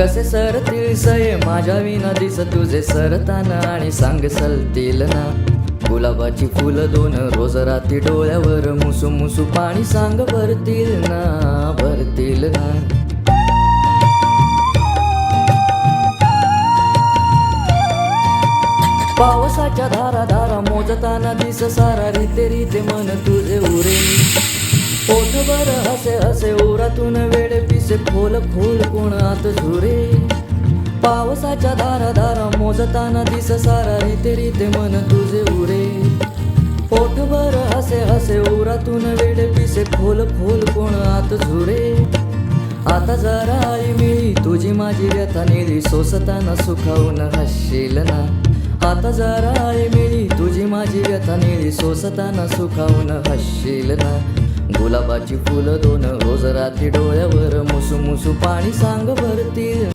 कसे सरतील सये माझ्या विना दिस तुझे सरताना आणि सांग सलतील ना. गुलाबाची फुलं दोन रोज रात्री डोळ्यावर मुसू मुसू पाणी सांग भरतील ना, भरतील ना. पावसाच्या धारा धारा मोजताना दिस सारा रीते रीते मन तुझे उरे. पोटभर हसे हसे ओरातून वेळ पिसे खोल खोल कोण आत झुरे. पावसाच्या धारा धारा मोजताना दिस सारा रीते रीते मन तुझे उरे. पोटभर हसे हसे ओरातून वेळ पिसे खोल खोल कोण आत झुरे. आता जरा आई मिळी तुझी माझी व्यथा निळी सोसताना सुखावून हसशील ना. आता जरा आई मिळी तुझी माझी व्यथा निळी सोसताना सुखावून हसशील ना. गुलाबाची फुलं दोन रोज रात्री डोळ्यावर मुसू मुसू पाणी सांग भरतील.